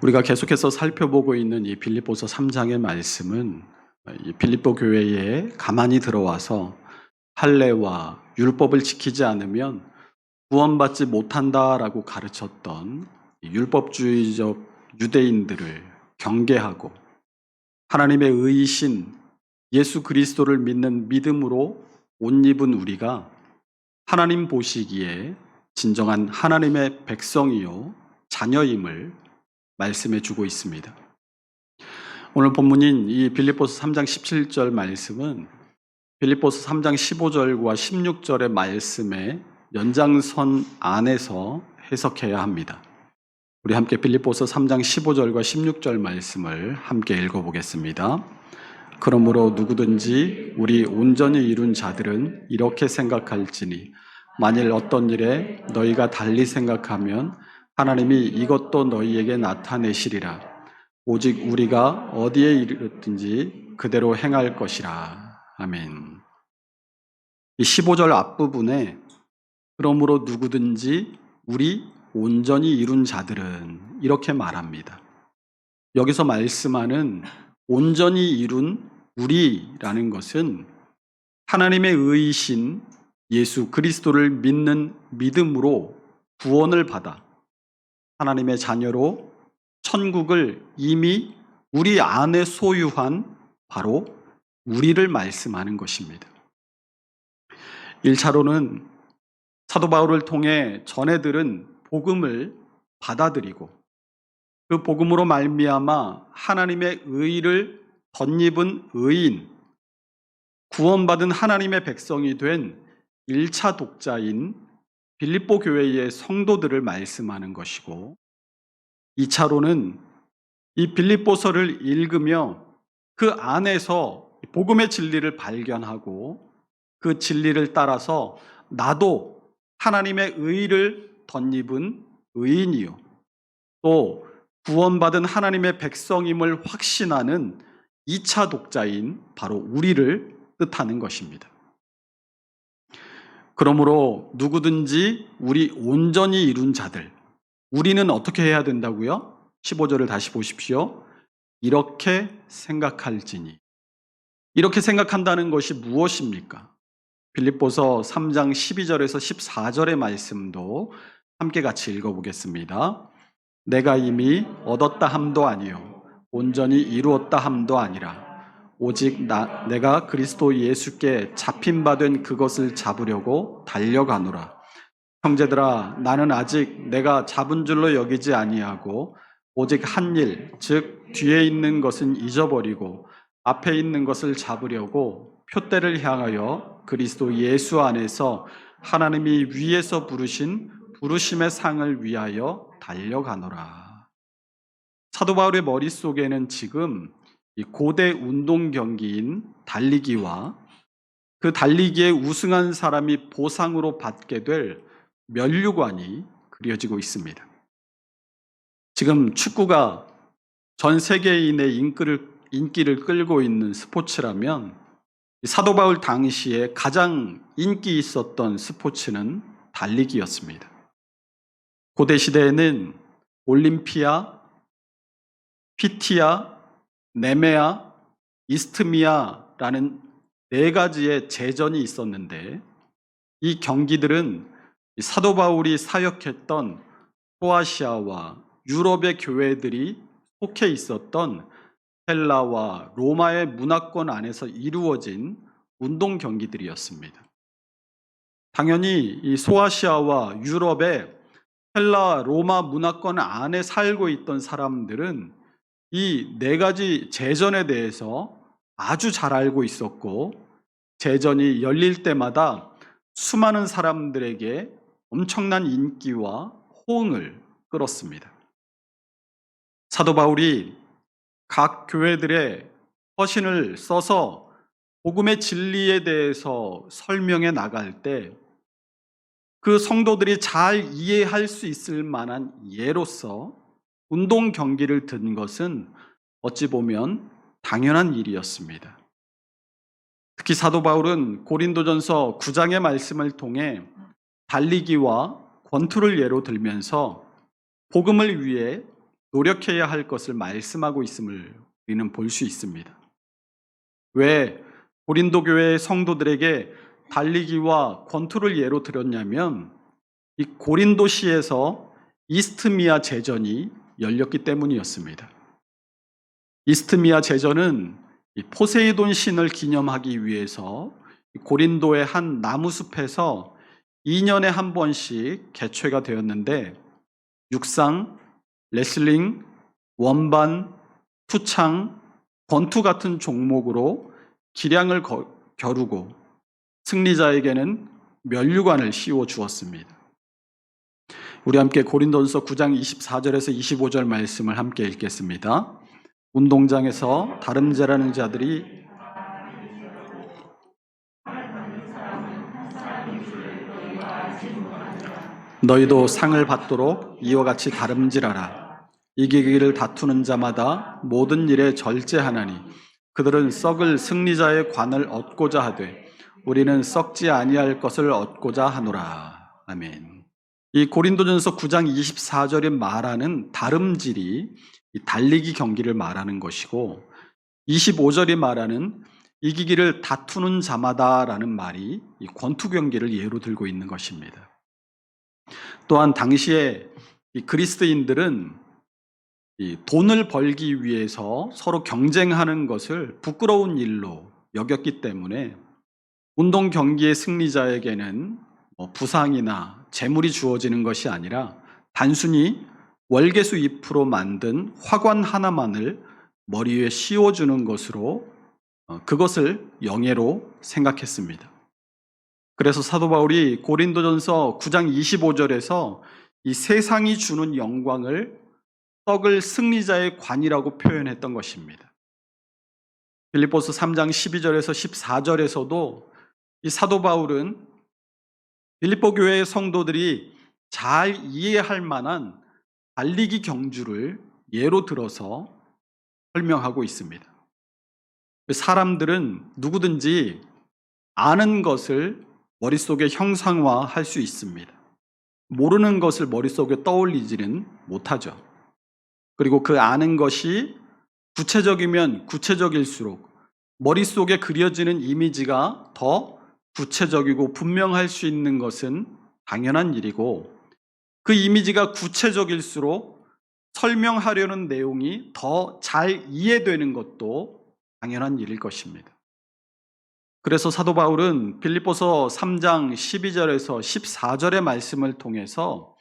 우리가 계속해서 살펴보고 있는 이 빌립보서 3장의 말씀은 이 빌립보 교회에 가만히 들어와서 할례와 율법을 지키지 않으면 구원받지 못한다라고 가르쳤던 율법주의적 유대인들을 경계하고 하나님의 의이신 예수 그리스도를 믿는 믿음으로 옷 입은 우리가 하나님 보시기에 진정한 하나님의 백성이요 자녀임을 말씀해 주고 있습니다. 오늘 본문인 이 빌립보서 3장 17절 말씀은 빌립보서 3장 15절과 16절의 말씀의 연장선 안에서 해석해야 합니다. 우리 함께 빌립보서 3장 15절과 16절 말씀을 함께 읽어보겠습니다. 그러므로 누구든지 우리 온전히 이룬 자들은 이렇게 생각할지니 만일 어떤 일에 너희가 달리 생각하면 하나님이 이것도 너희에게 나타내시리라. 오직 우리가 어디에 이르렀든지 그대로 행할 것이라. 아멘. 이 15절 앞부분에 그러므로 누구든지 우리 온전히 이룬 자들은 이렇게 말합니다. 여기서 말씀하는 온전히 이룬 우리라는 것은 하나님의 의이신 예수 그리스도를 믿는 믿음으로 구원을 받아 하나님의 자녀로 천국을 이미 우리 안에 소유한 바로 우리를 말씀하는 것입니다. 1차로는 사도 바울을 통해 전해들은 복음을 받아들이고 그 복음으로 말미암아 하나님의 의를 덧입은 의인, 구원받은 하나님의 백성이 된 1차 독자인 빌립보 교회의 성도들을 말씀하는 것이고 2차로는 이 빌립보서를 읽으며 그 안에서 복음의 진리를 발견하고 그 진리를 따라서 나도 하나님의 의를 덧입은 의인이요 또 구원받은 하나님의 백성임을 확신하는 2차 독자인 바로 우리를 뜻하는 것입니다. 그러므로 누구든지 우리 온전히 이룬 자들, 우리는 어떻게 해야 된다고요? 15절을 다시 보십시오. 이렇게 생각할지니. 이렇게 생각한다는 것이 무엇입니까? 빌립보서 3장 12절에서 14절의 말씀도 함께 같이 읽어보겠습니다. 내가 이미 얻었다 함도 아니요 온전히 이루었다 함도 아니라 오직 내가 그리스도 예수께 잡힌 바 된 그것을 잡으려고 달려가노라. 형제들아, 나는 아직 내가 잡은 줄로 여기지 아니하고 오직 한 일, 즉 뒤에 있는 것은 잊어버리고 앞에 있는 것을 잡으려고 표대를 향하여 그리스도 예수 안에서 하나님이 위에서 부르신 부르심의 상을 위하여 달려가노라. 사도 바울의 머릿속에는 지금 이 고대 운동 경기인 달리기와 그 달리기에 우승한 사람이 보상으로 받게 될 면류관이 그려지고 있습니다. 지금 축구가 전 세계인의 인기를 끌고 있는 스포츠라면 사도 바울 당시에 가장 인기 있었던 스포츠는 달리기였습니다. 고대 시대에는 올림피아, 피티아, 네메아, 이스트미아라는 4가지의 제전이 있었는데 이 경기들은 사도 바울이 사역했던 소아시아와 유럽의 교회들이 속해 있었던 헬라와 로마의 문화권 안에서 이루어진 운동 경기들이었습니다. 당연히 이 소아시아와 유럽의 헬라, 로마 문화권 안에 살고 있던 사람들은 이 4가지 제전에 대해서 아주 잘 알고 있었고 제전이 열릴 때마다 수많은 사람들에게 엄청난 인기와 호응을 끌었습니다. 사도 바울이 각 교회들의 서신을 써서 복음의 진리에 대해서 설명해 나갈 때 그 성도들이 잘 이해할 수 있을 만한 예로서 운동 경기를 든 것은 어찌 보면 당연한 일이었습니다. 특히 사도 바울은 고린도전서 9장의 말씀을 통해 달리기와 권투를 예로 들면서 복음을 위해 노력해야 할 것을 말씀하고 있음을 우리는 볼 수 있습니다. 왜 고린도 교회의 성도들에게 달리기와 권투를 예로 들었냐면 이 고린도시에서 이스트미아 제전이 열렸기 때문이었습니다. 이스트미아 제전은 이 포세이돈 신을 기념하기 위해서 고린도의 한 나무숲에서 2년에 한 번씩 개최가 되었는데 육상, 레슬링, 원반, 투창, 권투 같은 종목으로 기량을 겨루고 승리자에게는 면류관을 씌워 주었습니다. 우리 함께 고린도전서 9장 24절에서 25절 말씀을 함께 읽겠습니다. 운동장에서 다름질하는 자들이 너희도 상을 받도록 이와 같이 다름질하라. 이기기를 다투는 자마다 모든 일에 절제하나니 그들은 썩을 승리자의 관을 얻고자 하되 우리는 썩지 아니할 것을 얻고자 하노라. 아멘. 이 고린도전서 9장 24절에 말하는 다름질이 달리기 경기를 말하는 것이고 25절이 말하는 이기기를 다투는 자마다라는 말이 이 권투 경기를 예로 들고 있는 것입니다. 또한 당시에 이 그리스도인들은 이 돈을 벌기 위해서 서로 경쟁하는 것을 부끄러운 일로 여겼기 때문에 운동 경기의 승리자에게는 부상이나 재물이 주어지는 것이 아니라 단순히 월계수 잎으로 만든 화관 하나만을 머리 위에 씌워주는 것으로 그것을 영예로 생각했습니다. 그래서 사도 바울이 고린도전서 9장 25절에서 이 세상이 주는 영광을 썩을 승리자의 관이라고 표현했던 것입니다. 빌립보서 3장 12절에서 14절에서도 이 사도 바울은 빌립보 교회의 성도들이 잘 이해할 만한 달리기 경주를 예로 들어서 설명하고 있습니다. 사람들은 누구든지 아는 것을 머릿속에 형상화할 수 있습니다. 모르는 것을 머릿속에 떠올리지는 못하죠. 그리고 그 아는 것이 구체적이면 구체적일수록 머릿속에 그려지는 이미지가 더 구체적이고 분명할 수 있는 것은 당연한 일이고 그 이미지가 구체적일수록 설명하려는 내용이 더 잘 이해되는 것도 당연한 일일 것입니다. 그래서 사도 바울은 빌립보서 3장 12절에서 14절의 말씀을 통해서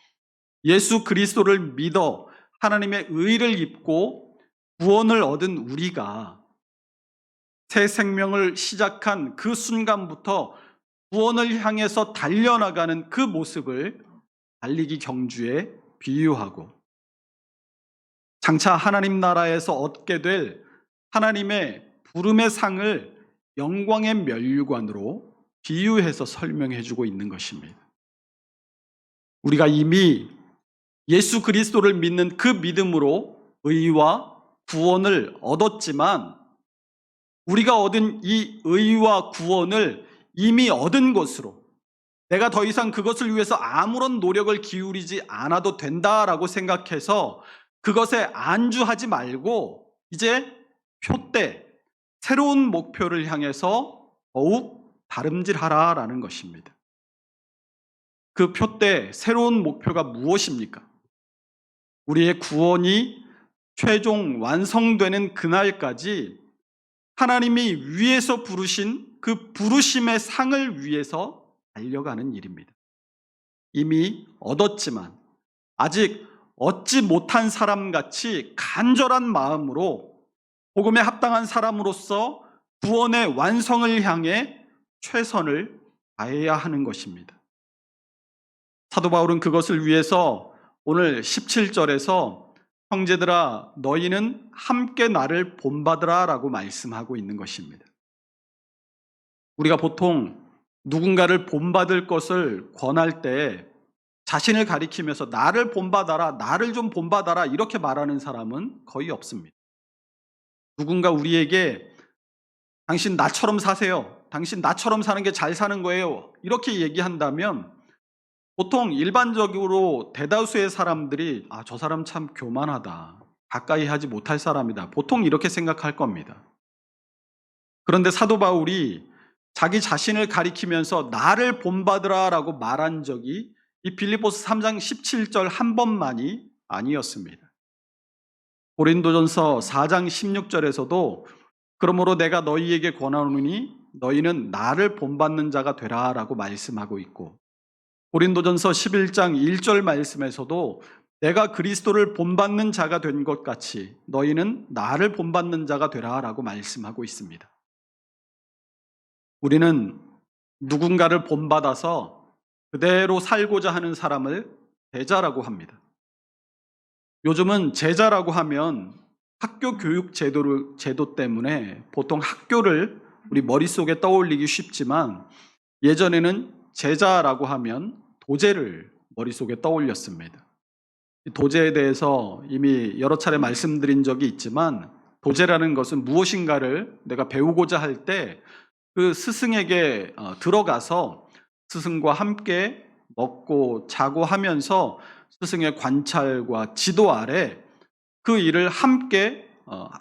예수 그리스도를 믿어 하나님의 의를 입고 구원을 얻은 우리가 새 생명을 시작한 그 순간부터 구원을 향해서 달려나가는 그 모습을 달리기 경주에 비유하고 장차 하나님 나라에서 얻게 될 하나님의 부름의 상을 영광의 면류관으로 비유해서 설명해 주고 있는 것입니다. 우리가 이미 예수 그리스도를 믿는 그 믿음으로 의와 구원을 얻었지만 우리가 얻은 이 의와 구원을 이미 얻은 것으로 내가 더 이상 그것을 위해서 아무런 노력을 기울이지 않아도 된다라고 생각해서 그것에 안주하지 말고 이제 표대, 새로운 목표를 향해서 더욱 다름질하라라는 것입니다. 그 표대, 새로운 목표가 무엇입니까? 우리의 구원이 최종 완성되는 그날까지 하나님이 위에서 부르신 그 부르심의 상을 위해서 달려가는 일입니다. 이미 얻었지만 아직 얻지 못한 사람같이 간절한 마음으로 복음에 합당한 사람으로서 구원의 완성을 향해 최선을 다해야 하는 것입니다. 사도 바울은 그것을 위해서 오늘 17절에서 형제들아 너희는 함께 나를 본받으라 라고 말씀하고 있는 것입니다. 우리가 보통 누군가를 본받을 것을 권할 때 자신을 가리키면서 나를 본받아라, 나를 좀 본받아라 이렇게 말하는 사람은 거의 없습니다. 누군가 우리에게 당신 나처럼 사세요, 당신 나처럼 사는 게 잘 사는 거예요 이렇게 얘기한다면 보통 일반적으로 대다수의 사람들이 저 사람 참 교만하다. 가까이 하지 못할 사람이다. 보통 이렇게 생각할 겁니다. 그런데 사도 바울이 자기 자신을 가리키면서 나를 본받으라라고 말한 적이 이 빌립보서 3장 17절 한 번만이 아니었습니다. 고린도전서 4장 16절에서도 그러므로 내가 너희에게 권하노니 너희는 나를 본받는 자가 되라라고 말씀하고 있고, 고린도전서 11장 1절 말씀에서도 내가 그리스도를 본받는 자가 된 것 같이 너희는 나를 본받는 자가 되라라고 말씀하고 있습니다. 우리는 누군가를 본받아서 그대로 살고자 하는 사람을 제자라고 합니다. 요즘은 제자라고 하면 학교 교육 제도 때문에 보통 학교를 우리 머릿속에 떠올리기 쉽지만, 예전에는 제자라고 하면 도제를 머릿속에 떠올렸습니다. 도제에 대해서 이미 여러 차례 말씀드린 적이 있지만, 도제라는 것은 무엇인가를 내가 배우고자 할 때 그 스승에게 들어가서 스승과 함께 먹고 자고 하면서 스승의 관찰과 지도 아래 그 일을 함께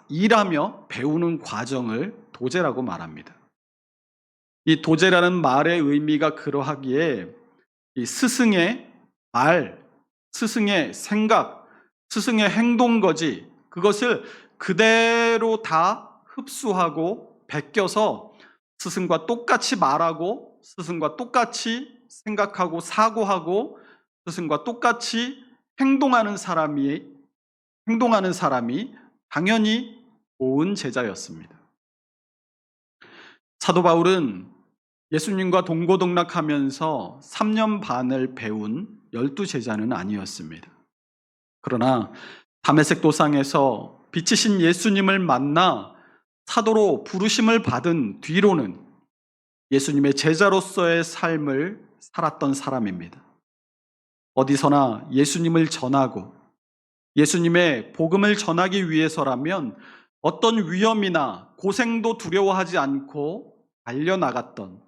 일하며 배우는 과정을 도제라고 말합니다. 이 도제라는 말의 의미가 그러하기에 이 스승의 말, 스승의 생각, 스승의 행동거지, 그것을 그대로 다 흡수하고 베껴서 스승과 똑같이 말하고 스승과 똑같이 생각하고 사고하고 스승과 똑같이 행동하는 사람이 당연히 옳은 제자였습니다. 사도 바울은 예수님과 동고동락하면서 3년 반을 배운 12제자는 아니었습니다. 그러나 다메섹 도상에서 빛이신 예수님을 만나 사도로 부르심을 받은 뒤로는 예수님의 제자로서의 삶을 살았던 사람입니다. 어디서나 예수님을 전하고 예수님의 복음을 전하기 위해서라면 어떤 위험이나 고생도 두려워하지 않고 달려나갔던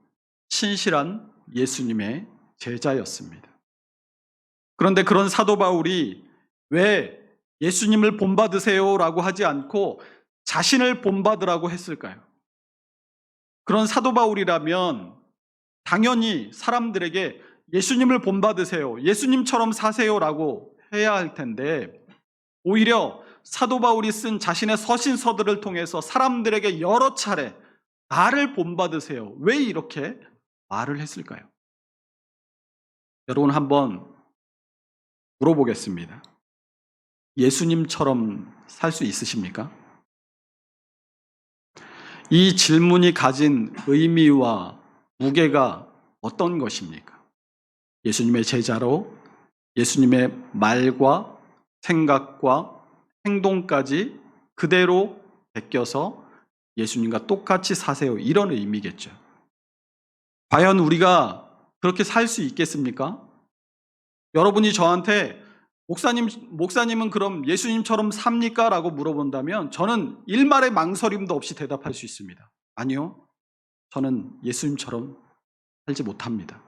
신실한 예수님의 제자였습니다. 그런데 그런 사도 바울이 왜 예수님을 본받으세요라고 하지 않고 자신을 본받으라고 했을까요? 그런 사도 바울이라면 당연히 사람들에게 예수님을 본받으세요, 예수님처럼 사세요라고 해야 할 텐데, 오히려 사도 바울이 쓴 자신의 서신서들을 통해서 사람들에게 여러 차례 나를 본받으세요, 왜 이렇게 말을 했을까요? 여러분, 한번 물어보겠습니다. 예수님처럼 살 수 있으십니까? 이 질문이 가진 의미와 무게가 어떤 것입니까? 예수님의 제자로 예수님의 말과 생각과 행동까지 그대로 베껴서 예수님과 똑같이 사세요, 이런 의미겠죠. 과연 우리가 그렇게 살 수 있겠습니까? 여러분이 저한테 목사님은 그럼 예수님처럼 삽니까? 라고 물어본다면 저는 일말의 망설임도 없이 대답할 수 있습니다. 아니요, 저는 예수님처럼 살지 못합니다.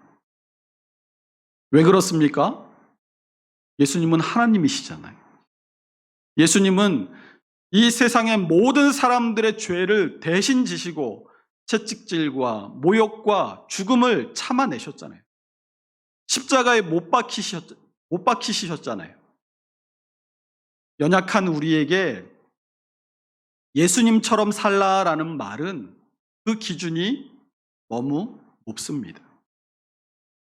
왜 그렇습니까? 예수님은 하나님이시잖아요. 예수님은 이 세상의 모든 사람들의 죄를 대신 지시고 채찍질과 모욕과 죽음을 참아내셨잖아요. 십자가에 못 박히시셨잖아요. 연약한 우리에게 예수님처럼 살라라는 말은 그 기준이 너무 높습니다.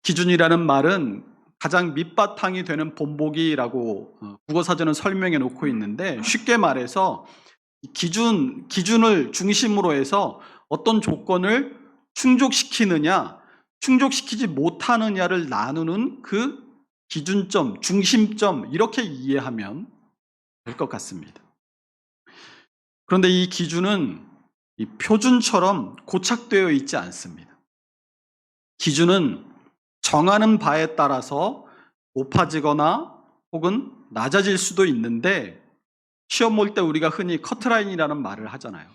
기준이라는 말은 가장 밑바탕이 되는 본보기라고 국어사전은 설명해 놓고 있는데, 쉽게 말해서 기준을 중심으로 해서 어떤 조건을 충족시키느냐, 충족시키지 못하느냐를 나누는 그 기준점, 중심점, 이렇게 이해하면 될 것 같습니다. 그런데 이 기준은 이 표준처럼 고착되어 있지 않습니다. 기준은 정하는 바에 따라서 높아지거나 혹은 낮아질 수도 있는데, 시험 볼 때 우리가 흔히 커트라인이라는 말을 하잖아요.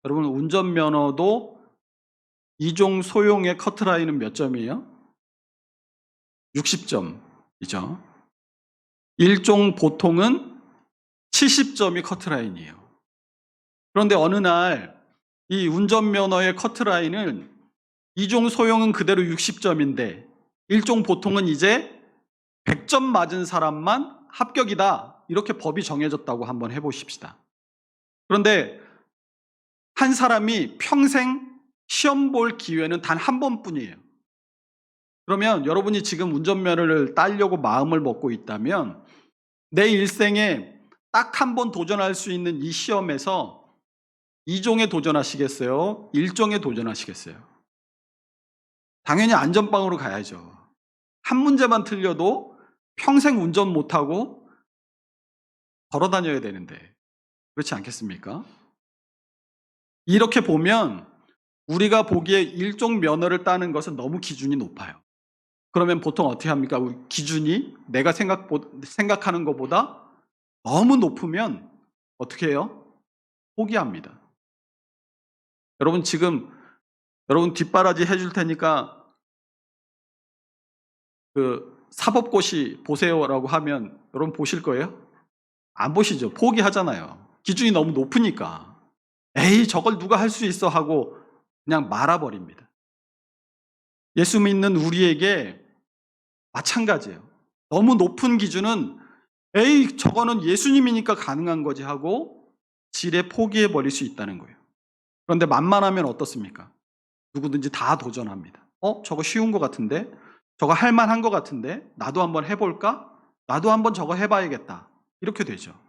여러분, 운전면허도 2종 소형의 커트라인은 몇 점이에요? 60점이죠. 일종 보통은 70점이 커트라인이에요. 그런데 어느 날 이 운전면허의 커트라인은 이종 소형은 그대로 60점인데 일종 보통은 이제 100점 맞은 사람만 합격이다. 이렇게 법이 정해졌다고 한번 해보십시다. 그런데 한 사람이 평생 시험 볼 기회는 단 한 번뿐이에요. 그러면 여러분이 지금 운전면허를 따려고 마음을 먹고 있다면 내 일생에 딱 한 번 도전할 수 있는 이 시험에서 2종에 도전하시겠어요? 1종에 도전하시겠어요? 당연히 안전빵으로 가야죠. 한 문제만 틀려도 평생 운전 못하고 걸어 다녀야 되는데 그렇지 않겠습니까? 이렇게 보면 우리가 보기에 1종 면허를 따는 것은 너무 기준이 높아요. 그러면 보통 어떻게 합니까? 기준이 내가 생각하는 것보다 너무 높으면 어떻게 해요? 포기합니다. 여러분 지금 여러분 뒷바라지 해줄 테니까 그 사법고시 보세요라고 하면 여러분 보실 거예요? 안 보시죠. 포기하잖아요. 기준이 너무 높으니까. 에이 저걸 누가 할 수 있어 하고 그냥 말아버립니다. 예수 믿는 우리에게 마찬가지예요. 너무 높은 기준은 에이 저거는 예수님이니까 가능한 거지 하고 지레 포기해버릴 수 있다는 거예요. 그런데 만만하면 어떻습니까? 누구든지 다 도전합니다. 저거 쉬운 것 같은데? 저거 할만한 것 같은데? 나도 한번 해볼까? 나도 한번 저거 해봐야겠다. 이렇게 되죠.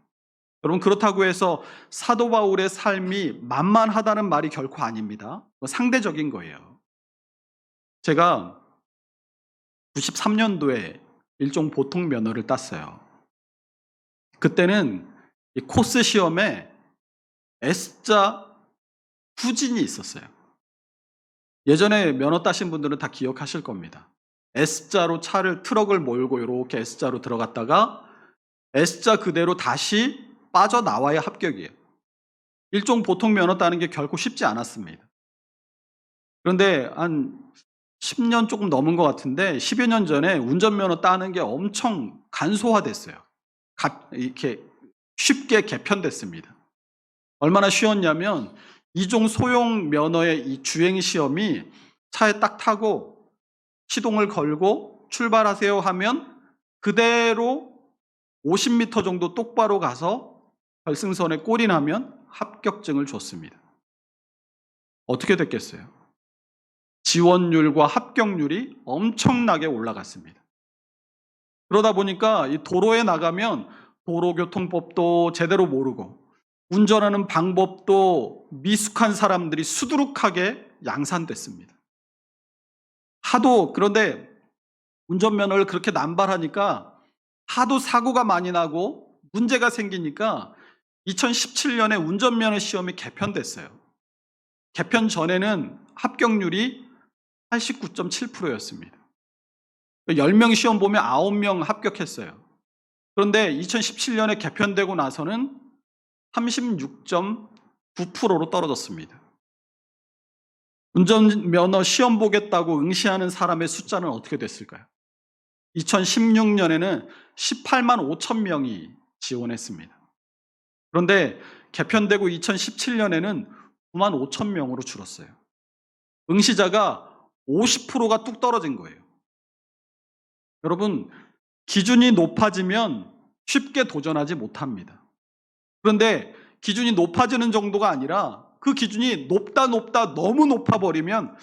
여러분 그렇다고 해서 사도 바울의 삶이 만만하다는 말이 결코 아닙니다. 상대적인 거예요. 제가 93년도에 일종 보통 면허를 땄어요. 그때는 이 코스 시험에 S자 후진이 있었어요. 예전에 면허 따신 분들은 다 기억하실 겁니다. S자로 트럭을 몰고 이렇게 S자로 들어갔다가 S자 그대로 다시 빠져나와야 합격이에요. 일종 보통 면허 따는 게 결코 쉽지 않았습니다. 그런데 한 10년 조금 넘은 것 같은데 10여 년 전에 운전면허 따는 게 엄청 간소화됐어요. 이렇게 쉽게 개편됐습니다. 얼마나 쉬웠냐면 이종 소형 면허의 이 주행 시험이 차에 딱 타고 시동을 걸고 출발하세요 하면 그대로 50m 정도 똑바로 가서 결승선에 골이 나면 합격증을 줬습니다. 어떻게 됐겠어요? 지원율과 합격률이 엄청나게 올라갔습니다. 그러다 보니까 이 도로에 나가면 도로교통법도 제대로 모르고 운전하는 방법도 미숙한 사람들이 수두룩하게 양산됐습니다. 그런데 운전면허를 그렇게 남발하니까 하도 사고가 많이 나고 문제가 생기니까 2017년에 운전면허 시험이 개편됐어요. 개편 전에는 합격률이 89.7%였습니다. 10명 시험 보면 9명 합격했어요. 그런데 2017년에 개편되고 나서는 36.9%로 떨어졌습니다. 운전면허 시험 보겠다고 응시하는 사람의 숫자는 어떻게 됐을까요? 2016년에는 18만 5천 명이 지원했습니다. 그런데 개편되고 2017년에는 9만 5천 명으로 줄었어요. 응시자가 50%가 뚝 떨어진 거예요. 여러분, 기준이 높아지면 쉽게 도전하지 못합니다. 그런데 기준이 높아지는 정도가 아니라 그 기준이 높다 너무 높아버리면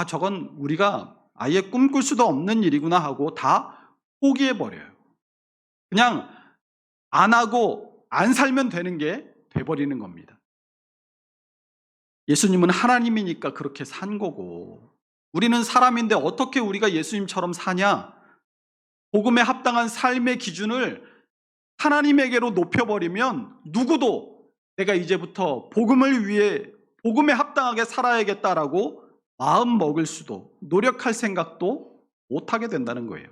저건 우리가 아예 꿈꿀 수도 없는 일이구나 하고 다 포기해버려요. 그냥 안 하고 안 살면 되는 게 돼버리는 겁니다. 예수님은 하나님이니까 그렇게 산 거고 우리는 사람인데 어떻게 우리가 예수님처럼 사냐? 복음에 합당한 삶의 기준을 하나님에게로 높여버리면 누구도 내가 이제부터 복음을 위해 복음에 합당하게 살아야겠다라고 마음 먹을 수도 노력할 생각도 못하게 된다는 거예요.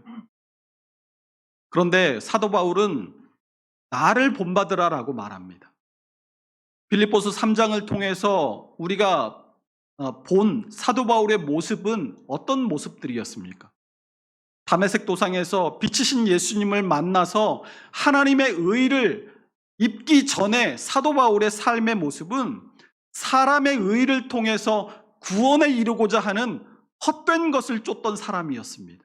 그런데 사도 바울은 나를 본받으라라고 말합니다. 빌립보서 3장을 통해서 우리가 본 사도 바울의 모습은 어떤 모습들이었습니까? 다메섹 도상에서 빛이신 예수님을 만나서 하나님의 의를 입기 전에 사도 바울의 삶의 모습은 사람의 의를 통해서 구원에 이르고자 하는 헛된 것을 쫓던 사람이었습니다.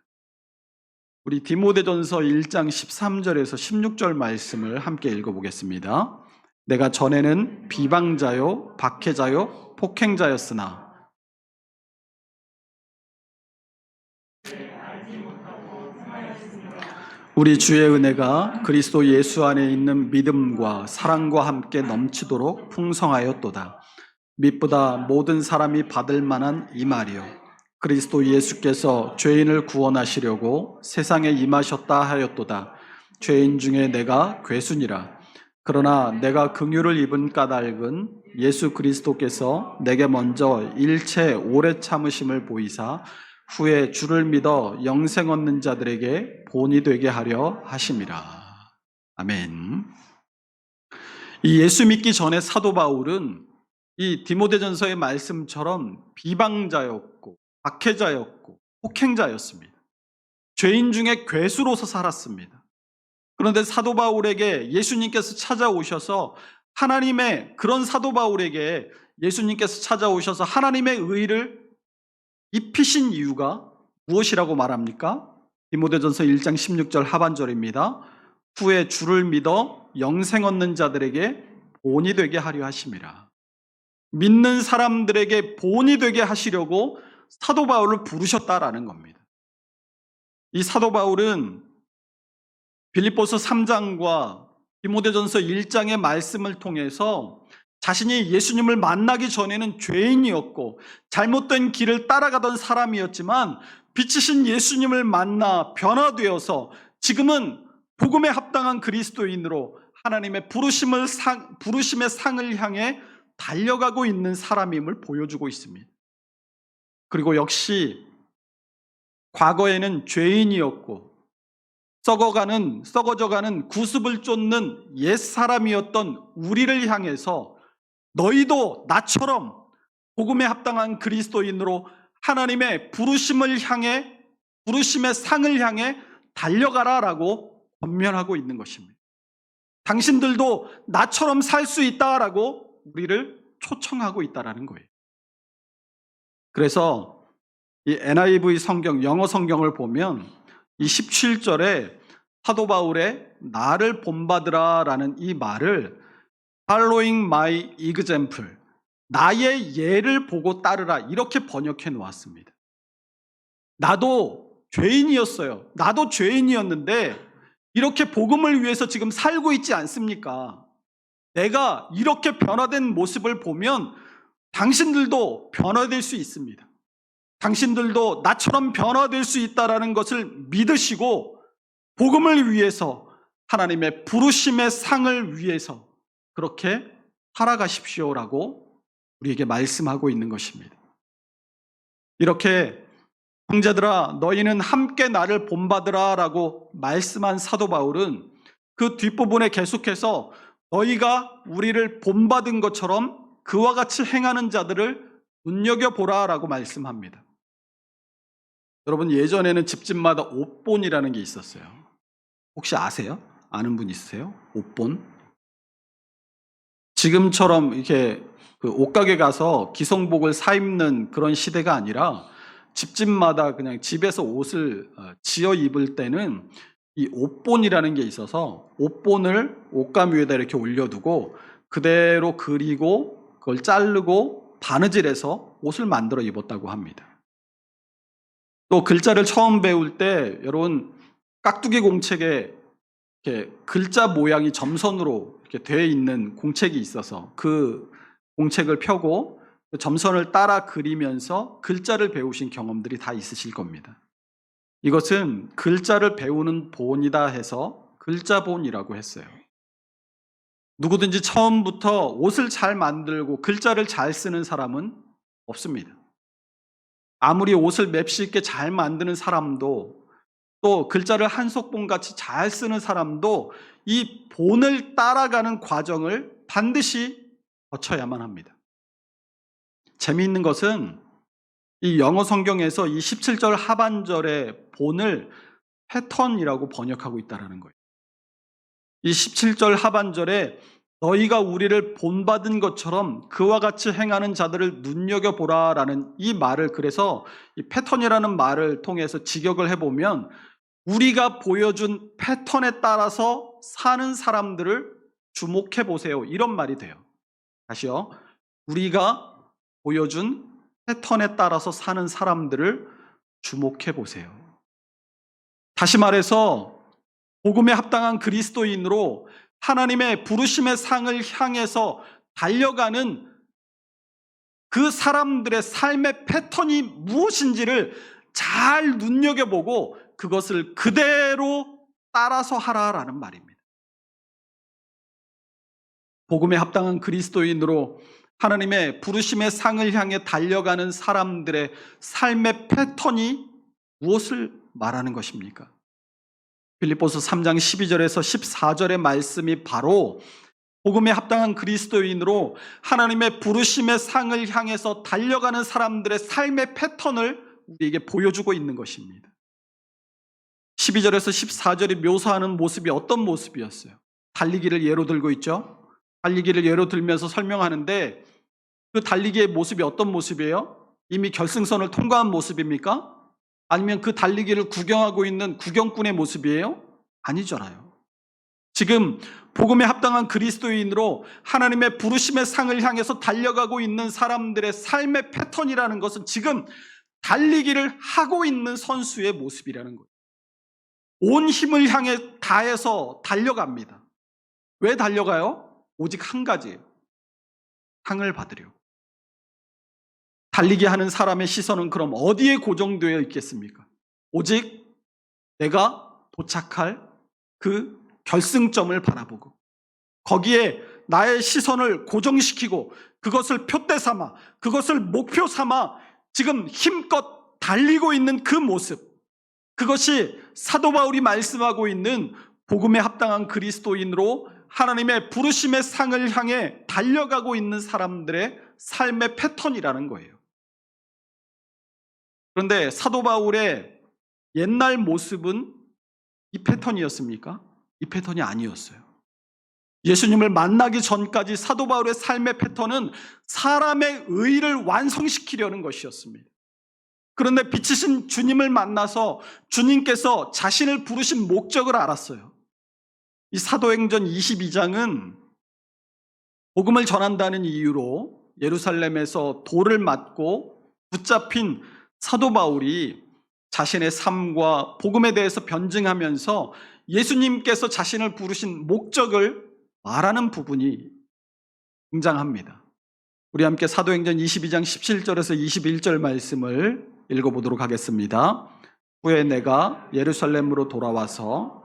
우리 디모데전서 1장 13절에서 16절 말씀을 함께 읽어보겠습니다. 내가 전에는 비방자요, 박해자요, 폭행자였으나 우리 주의 은혜가 그리스도 예수 안에 있는 믿음과 사랑과 함께 넘치도록 풍성하였도다. mit보다 모든 사람이 받을 만한 이 말이요, 그리스도 예수께서 죄인을 구원하시려고 세상에 임하셨다 하였도다. 죄인 중에 내가 괴순이라. 그러나 내가 긍휼을 입은 까닭은 예수 그리스도께서 내게 먼저 일체 오래 참으심을 보이사 후에 주를 믿어 영생 얻는 자들에게 본이 되게 하려 하심이라. 아멘. 이 예수 믿기 전에 사도 바울은 이 디모데전서의 말씀처럼 비방자였고 박해자였고 폭행자였습니다. 죄인 중에 괴수로서 살았습니다. 그런데 사도 바울에게 예수님께서 찾아오셔서 그런 사도 바울에게 예수님께서 찾아오셔서 하나님의 의를 입히신 이유가 무엇이라고 말합니까? 디모데전서 1장 16절 하반절입니다. 후에 주를 믿어 영생 얻는 자들에게 본이 되게 하려 하심이라. 믿는 사람들에게 본이 되게 하시려고 사도 바울을 부르셨다라는 겁니다. 이 사도 바울은 빌립보서 3장과 디모데전서 1장의 말씀을 통해서 자신이 예수님을 만나기 전에는 죄인이었고 잘못된 길을 따라가던 사람이었지만 빛이신 예수님을 만나 변화되어서 지금은 복음에 합당한 그리스도인으로 하나님의 부르심의 상을 향해 달려가고 있는 사람임을 보여주고 있습니다. 그리고 역시 과거에는 죄인이었고 썩어져가는 구습을 쫓는 옛사람이었던 우리를 향해서 너희도 나처럼 복음에 합당한 그리스도인으로 하나님의 부르심의 상을 향해 달려가라라고 권면하고 있는 것입니다. 당신들도 나처럼 살 수 있다라고 우리를 초청하고 있다라는 거예요. 그래서 이 NIV 성경, 영어 성경을 보면 이 17절에 사도 바울의 나를 본받으라라는 이 말을 Following my example, 나의 예를 보고 따르라, 이렇게 번역해 놓았습니다. 나도 죄인이었어요. 나도 죄인이었는데 이렇게 복음을 위해서 지금 살고 있지 않습니까? 내가 이렇게 변화된 모습을 보면 당신들도 변화될 수 있습니다. 당신들도 나처럼 변화될 수 있다는 것을 믿으시고 복음을 위해서, 하나님의 부르심의 상을 위해서 그렇게 살아가십시오라고 우리에게 말씀하고 있는 것입니다. 이렇게 형제들아 너희는 함께 나를 본받으라 라고 말씀한 사도 바울은 그 뒷부분에 계속해서 너희가 우리를 본받은 것처럼 그와 같이 행하는 자들을 눈여겨보라 라고 말씀합니다. 여러분, 예전에는 집집마다 옷본이라는 게 있었어요. 혹시 아세요? 아는 분 있으세요? 옷본? 지금처럼 이렇게 그 옷가게 가서 기성복을 사 입는 그런 시대가 아니라 집집마다 그냥 집에서 옷을 지어 입을 때는 이 옷본이라는 게 있어서 옷본을 옷감 위에다 이렇게 올려두고 그대로 그리고 그걸 자르고 바느질해서 옷을 만들어 입었다고 합니다. 또 글자를 처음 배울 때 여러분 깍두기 공책에 이렇게 글자 모양이 점선으로 이렇게 되어 있는 공책이 있어서 그 공책을 펴고 점선을 따라 그리면서 글자를 배우신 경험들이 다 있으실 겁니다. 이것은 글자를 배우는 본이다 해서 글자본이라고 했어요. 누구든지 처음부터 옷을 잘 만들고 글자를 잘 쓰는 사람은 없습니다. 아무리 옷을 맵시 있게 잘 만드는 사람도, 또 글자를 한속본같이 잘 쓰는 사람도 이 본을 따라가는 과정을 반드시 거쳐야만 합니다. 재미있는 것은 이 영어 성경에서 이 17절 하반절의 본을 패턴이라고 번역하고 있다는 거예요. 이 17절 하반절에 너희가 우리를 본받은 것처럼 그와 같이 행하는 자들을 눈여겨보라라는 이 말을, 그래서 이 패턴이라는 말을 통해서 직역을 해보면 우리가 보여준 패턴에 따라서 사는 사람들을 주목해 보세요, 이런 말이 돼요. 다시요. 우리가 보여준 패턴에 따라서 사는 사람들을 주목해 보세요. 다시 말해서 복음에 합당한 그리스도인으로 하나님의 부르심의 상을 향해서 달려가는 그 사람들의 삶의 패턴이 무엇인지를 잘 눈여겨보고 그것을 그대로 따라서 하라라는 말입니다. 복음에 합당한 그리스도인으로 하나님의 부르심의 상을 향해 달려가는 사람들의 삶의 패턴이 무엇을 말하는 것입니까? 빌립보서 3장 12절에서 14절의 말씀이 바로 복음에 합당한 그리스도인으로 하나님의 부르심의 상을 향해서 달려가는 사람들의 삶의 패턴을 우리에게 보여주고 있는 것입니다. 12절에서 14절이 묘사하는 모습이 어떤 모습이었어요? 달리기를 예로 들고 있죠. 달리기를 예로 들면서 설명하는데 그 달리기의 모습이 어떤 모습이에요? 이미 결승선을 통과한 모습입니까? 아니면 그 달리기를 구경하고 있는 구경꾼의 모습이에요? 아니잖아요. 지금 복음에 합당한 그리스도인으로 하나님의 부르심의 상을 향해서 달려가고 있는 사람들의 삶의 패턴이라는 것은 지금 달리기를 하고 있는 선수의 모습이라는 거예요. 온 힘을 향해 다해서 달려갑니다. 왜 달려가요? 오직 한 가지예요. 상을 받으려고. 달리기 하는 사람의 시선은 그럼 어디에 고정되어 있겠습니까? 오직 내가 도착할 그 결승점을 바라보고 거기에 나의 시선을 고정시키고 그것을 표대 삼아, 그것을 목표 삼아 지금 힘껏 달리고 있는 그 모습, 그것이 사도 바울이 말씀하고 있는 복음에 합당한 그리스도인으로 하나님의 부르심의 상을 향해 달려가고 있는 사람들의 삶의 패턴이라는 거예요. 그런데 사도 바울의 옛날 모습은 이 패턴이었습니까? 이 패턴이 아니었어요. 예수님을 만나기 전까지 사도 바울의 삶의 패턴은 사람의 의를 완성시키려는 것이었습니다. 그런데 빛이신 주님을 만나서 주님께서 자신을 부르신 목적을 알았어요. 이 사도행전 22장은 복음을 전한다는 이유로 예루살렘에서 돌을 맞고 붙잡힌 사도 바울이 자신의 삶과 복음에 대해서 변증하면서 예수님께서 자신을 부르신 목적을 말하는 부분이 등장합니다. 우리 함께 사도행전 22장 17절에서 21절 말씀을 읽어보도록 하겠습니다. 후에 내가 예루살렘으로 돌아와서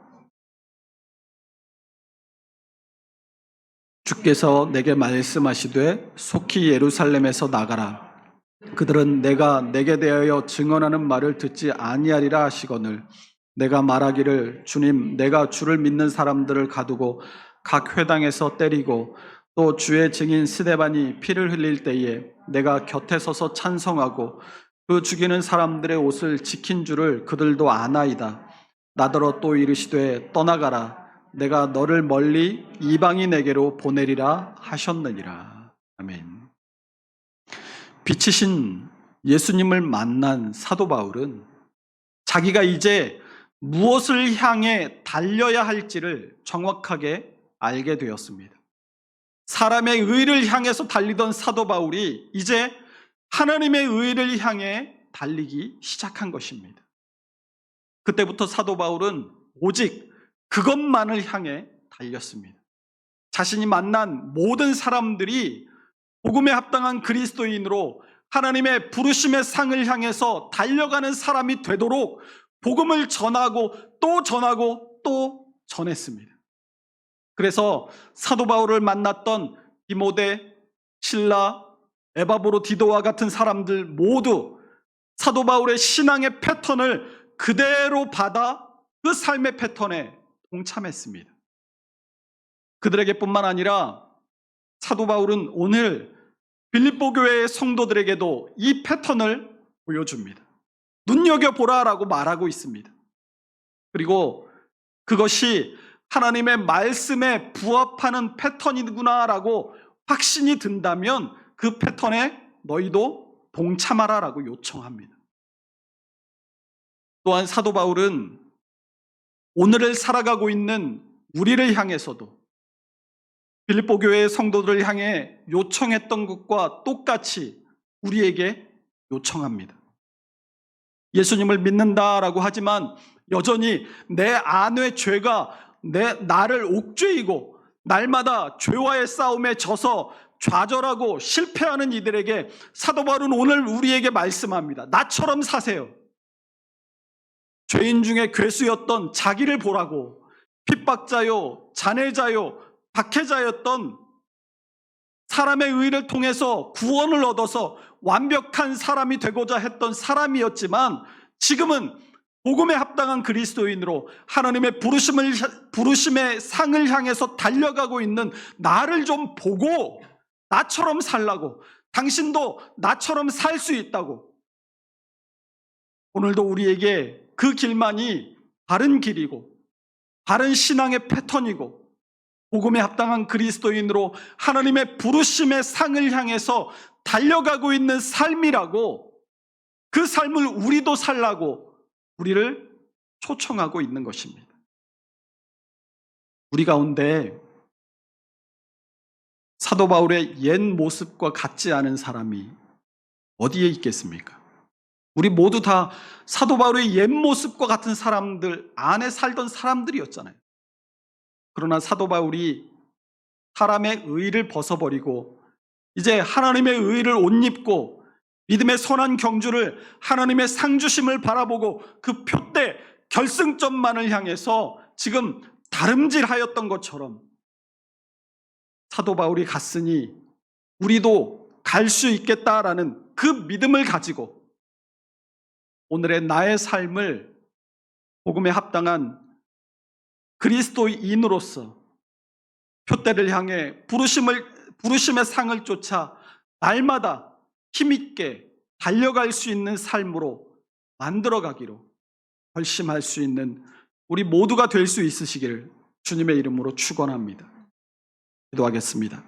주께서 내게 말씀하시되 속히 예루살렘에서 나가라. 그들은 내가 내게 대하여 증언하는 말을 듣지 아니하리라 하시거늘 내가 말하기를 주님 내가 주를 믿는 사람들을 가두고 각 회당에서 때리고 또 주의 증인 스데반이 피를 흘릴 때에 내가 곁에 서서 찬성하고 그 죽이는 사람들의 옷을 지킨 줄을 그들도 아나이다. 나더러 또 이르시되 떠나가라. 내가 너를 멀리 이방인에게로 보내리라 하셨느니라. 아멘. 빛이신 예수님을 만난 사도 바울은 자기가 이제 무엇을 향해 달려야 할지를 정확하게 알게 되었습니다. 사람의 의를 향해서 달리던 사도 바울이 이제 하나님의 의를 향해 달리기 시작한 것입니다. 그때부터 사도 바울은 오직 그것만을 향해 달렸습니다. 자신이 만난 모든 사람들이 복음에 합당한 그리스도인으로 하나님의 부르심의 상을 향해서 달려가는 사람이 되도록 복음을 전하고 또 전하고 또 전했습니다. 그래서 사도 바울을 만났던 디모데, 실라, 에바브로 디도와 같은 사람들 모두 사도 바울의 신앙의 패턴을 그대로 받아 그 삶의 패턴에 동참했습니다. 그들에게뿐만 아니라 사도 바울은 오늘 빌립보 교회의 성도들에게도 이 패턴을 보여줍니다. 눈여겨보라라고 말하고 있습니다. 그리고 그것이 하나님의 말씀에 부합하는 패턴이구나라고 확신이 든다면 그 패턴에 너희도 동참하라라고 요청합니다. 또한 사도 바울은 오늘을 살아가고 있는 우리를 향해서도 빌립보 교회의 성도들을 향해 요청했던 것과 똑같이 우리에게 요청합니다. 예수님을 믿는다라고 하지만 여전히 내 안의 죄가 나를 옥죄이고 날마다 죄와의 싸움에 져서 좌절하고 실패하는 이들에게 사도 바울은 오늘 우리에게 말씀합니다. 나처럼 사세요. 죄인 중에 괴수였던 자기를 보라고 핍박자요, 잔해자요, 박해자였던 사람의 의를 통해서 구원을 얻어서 완벽한 사람이 되고자 했던 사람이었지만 지금은 복음에 합당한 그리스도인으로 하나님의 부르심의 상을 향해서 달려가고 있는 나를 좀 보고 나처럼 살라고, 당신도 나처럼 살 수 있다고, 오늘도 우리에게 그 길만이 바른 길이고 바른 신앙의 패턴이고 복음에 합당한 그리스도인으로 하나님의 부르심의 상을 향해서 달려가고 있는 삶이라고, 그 삶을 우리도 살라고 우리를 초청하고 있는 것입니다. 우리 가운데 사도 바울의 옛 모습과 같지 않은 사람이 어디에 있겠습니까? 우리 모두 다 사도 바울의 옛 모습과 같은 사람들 안에 살던 사람들이었잖아요. 그러나 사도 바울이 사람의 의를 벗어버리고 이제 하나님의 의를 옷 입고 믿음의 선한 경주를, 하나님의 상주심을 바라보고 그 표대 결승점만을 향해서 지금 다름질하였던 것처럼 사도 바울이 갔으니 우리도 갈 수 있겠다라는 그 믿음을 가지고 오늘의 나의 삶을 복음에 합당한 그리스도인으로서 표대를 향해 부르심의 상을 쫓아 날마다 힘있게 달려갈 수 있는 삶으로 만들어가기로 결심할 수 있는 우리 모두가 될 수 있으시기를 주님의 이름으로 축원합니다. 기도하겠습니다.